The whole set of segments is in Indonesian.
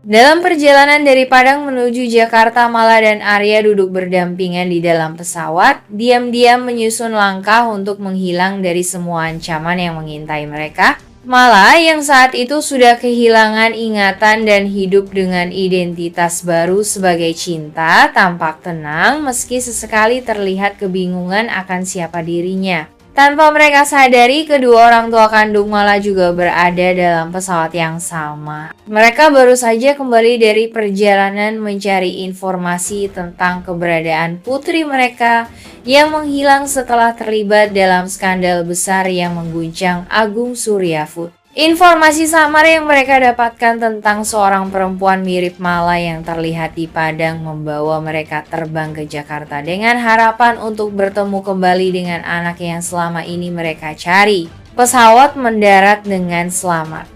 Dalam perjalanan dari Padang menuju Jakarta, Mala dan Arya duduk berdampingan di dalam pesawat, diam-diam menyusun langkah untuk menghilang dari semua ancaman yang mengintai mereka. Mala yang saat itu sudah kehilangan ingatan dan hidup dengan identitas baru sebagai Cinta, tampak tenang meski sesekali terlihat kebingungan akan siapa dirinya. Tanpa mereka sadari, kedua orang tua kandung Mala juga berada dalam pesawat yang sama. Mereka baru saja kembali dari perjalanan mencari informasi tentang keberadaan putri mereka yang menghilang setelah terlibat dalam skandal besar yang mengguncang Agung Surya Food. Informasi samar yang mereka dapatkan tentang seorang perempuan mirip Mala yang terlihat di Padang membawa mereka terbang ke Jakarta dengan harapan untuk bertemu kembali dengan anak yang selama ini mereka cari. Pesawat mendarat dengan selamat.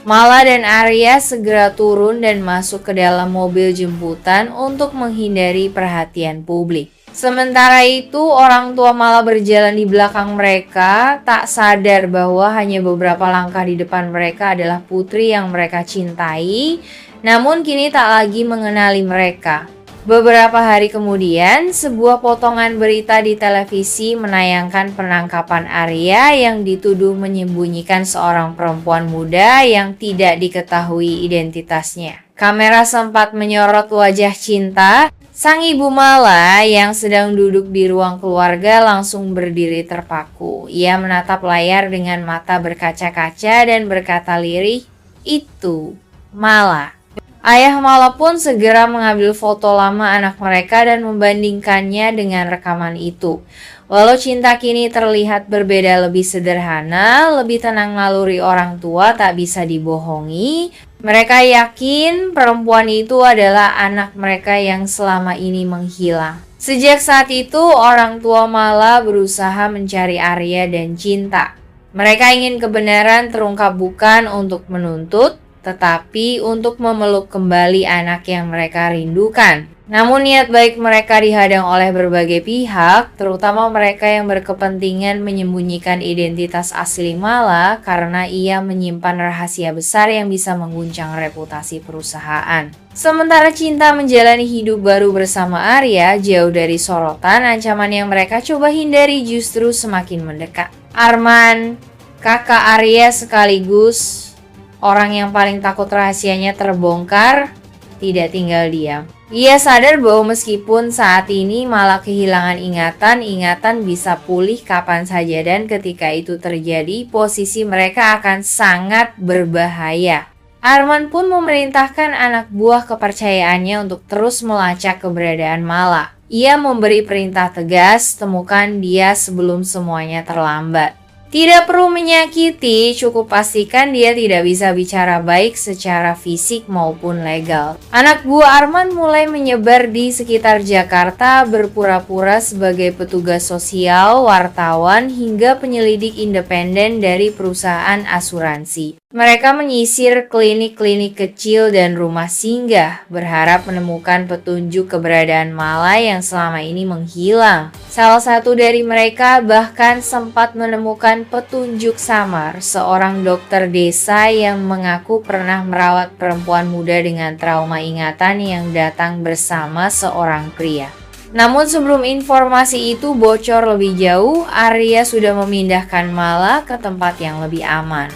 Mala dan Arya segera turun dan masuk ke dalam mobil jemputan untuk menghindari perhatian publik. Sementara itu, orang tua Mala berjalan di belakang mereka, tak sadar bahwa hanya beberapa langkah di depan mereka adalah putri yang mereka cintai, namun kini tak lagi mengenali mereka. Beberapa hari kemudian, sebuah potongan berita di televisi menayangkan penangkapan Arya yang dituduh menyembunyikan seorang perempuan muda yang tidak diketahui identitasnya. Kamera sempat menyorot wajah Cinta. Sang ibu Mala yang sedang duduk di ruang keluarga langsung berdiri terpaku. Ia menatap layar dengan mata berkaca-kaca dan berkata lirih, "Itu Mala." Ayah Mala pun segera mengambil foto lama anak mereka dan membandingkannya dengan rekaman itu. Walau Cinta kini terlihat berbeda, lebih sederhana, lebih tenang naluri orang tua tak bisa dibohongi. Mereka yakin perempuan itu adalah anak mereka yang selama ini menghilang. Sejak saat itu, orang tua Mala berusaha mencari Arya dan Cinta. Mereka ingin kebenaran terungkap bukan untuk menuntut, tetapi untuk memeluk kembali anak yang mereka rindukan. Namun niat baik mereka dihadang oleh berbagai pihak, terutama mereka yang berkepentingan menyembunyikan identitas asli Mala karena ia menyimpan rahasia besar yang bisa mengguncang reputasi perusahaan. Sementara Cinta menjalani hidup baru bersama Arya, jauh dari sorotan, ancaman yang mereka coba hindari justru semakin mendekat. Arman, kakak Arya sekaligus orang yang paling takut rahasianya terbongkar, tidak tinggal diam. Ia sadar bahwa meskipun saat ini Mala kehilangan ingatan bisa pulih kapan saja dan ketika itu terjadi, posisi mereka akan sangat berbahaya. Arman pun memerintahkan anak buah kepercayaannya untuk terus melacak keberadaan Mala. Ia memberi perintah tegas, temukan dia sebelum semuanya terlambat. Tidak perlu menyakiti, cukup pastikan dia tidak bisa bicara baik secara fisik maupun legal. Anak buah Arman mulai menyebar di sekitar Jakarta, berpura-pura sebagai petugas sosial, wartawan, hingga penyelidik independen dari perusahaan asuransi. Mereka menyisir klinik-klinik kecil dan rumah singgah, berharap menemukan petunjuk keberadaan Mala yang selama ini menghilang. Salah satu dari mereka bahkan sempat menemukan petunjuk samar, seorang dokter desa yang mengaku pernah merawat perempuan muda dengan trauma ingatan yang datang bersama seorang pria. Namun sebelum informasi itu bocor lebih jauh, Arya sudah memindahkan Mala ke tempat yang lebih aman.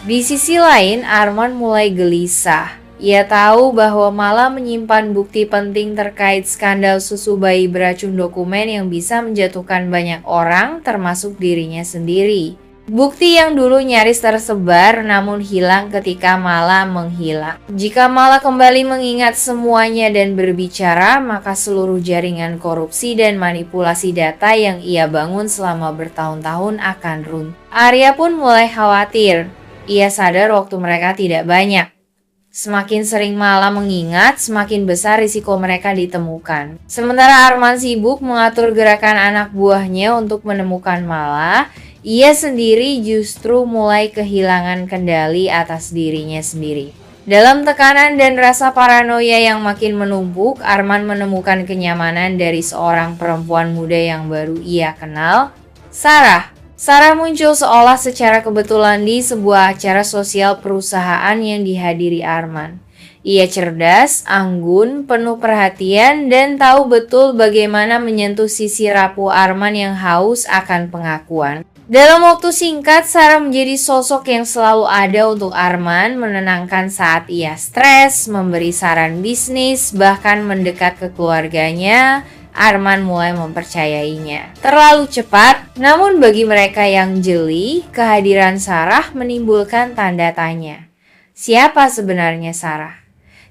Di sisi lain, Arman mulai gelisah. Ia tahu bahwa Mala menyimpan bukti penting terkait skandal susu bayi beracun dokumen yang bisa menjatuhkan banyak orang, termasuk dirinya sendiri. Bukti yang dulu nyaris tersebar namun hilang ketika Mala menghilang. Jika Mala kembali mengingat semuanya dan berbicara, maka seluruh jaringan korupsi dan manipulasi data yang ia bangun selama bertahun-tahun akan runtuh. Arya pun mulai khawatir. Ia sadar waktu mereka tidak banyak. Semakin sering Mala mengingat, semakin besar risiko mereka ditemukan. Sementara Arman sibuk mengatur gerakan anak buahnya untuk menemukan Mala, ia sendiri justru mulai kehilangan kendali atas dirinya sendiri. Dalam tekanan dan rasa paranoia yang makin menumpuk, Arman menemukan kenyamanan dari seorang perempuan muda yang baru ia kenal, Sarah. Sarah muncul seolah secara kebetulan di sebuah acara sosial perusahaan yang dihadiri Arman. Ia cerdas, anggun, penuh perhatian, dan tahu betul bagaimana menyentuh sisi rapuh Arman yang haus akan pengakuan. Dalam waktu singkat, Sarah menjadi sosok yang selalu ada untuk Arman, menenangkan saat ia stres, memberi saran bisnis, bahkan mendekat ke keluarganya. Arman mulai mempercayainya. Terlalu cepat, namun bagi mereka yang jeli, kehadiran Sarah menimbulkan tanda tanya. Siapa sebenarnya Sarah?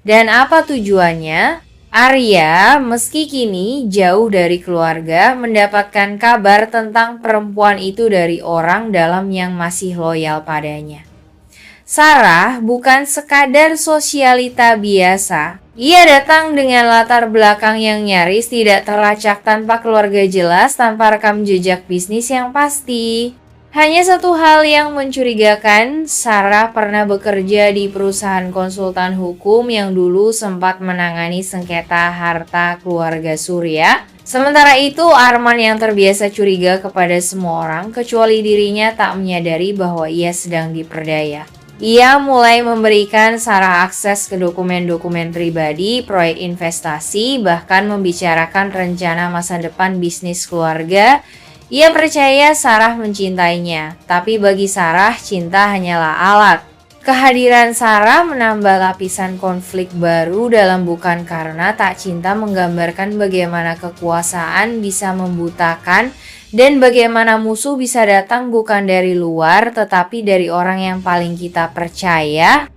Dan apa tujuannya? Arya, meski kini jauh dari keluarga, mendapatkan kabar tentang perempuan itu dari orang dalam yang masih loyal padanya. Sarah bukan sekadar sosialita biasa. Ia datang dengan latar belakang yang nyaris tidak terlacak, tanpa keluarga jelas, tanpa rekam jejak bisnis yang pasti. Hanya satu hal yang mencurigakan, Sarah pernah bekerja di perusahaan konsultan hukum yang dulu sempat menangani sengketa harta keluarga Surya. Sementara itu, Arman yang terbiasa curiga kepada semua orang, kecuali dirinya, tak menyadari bahwa ia sedang diperdaya. Ia mulai memberikan Sarah akses ke dokumen-dokumen pribadi, proyek investasi, bahkan membicarakan rencana masa depan bisnis keluarga. Ia percaya Sarah mencintainya, tapi bagi Sarah cinta hanyalah alat. Kehadiran Sarah menambah lapisan konflik baru dalam Bukan Karena Tak Cinta, menggambarkan bagaimana kekuasaan bisa membutakan dan bagaimana musuh bisa datang bukan dari luar tetapi dari orang yang paling kita percaya.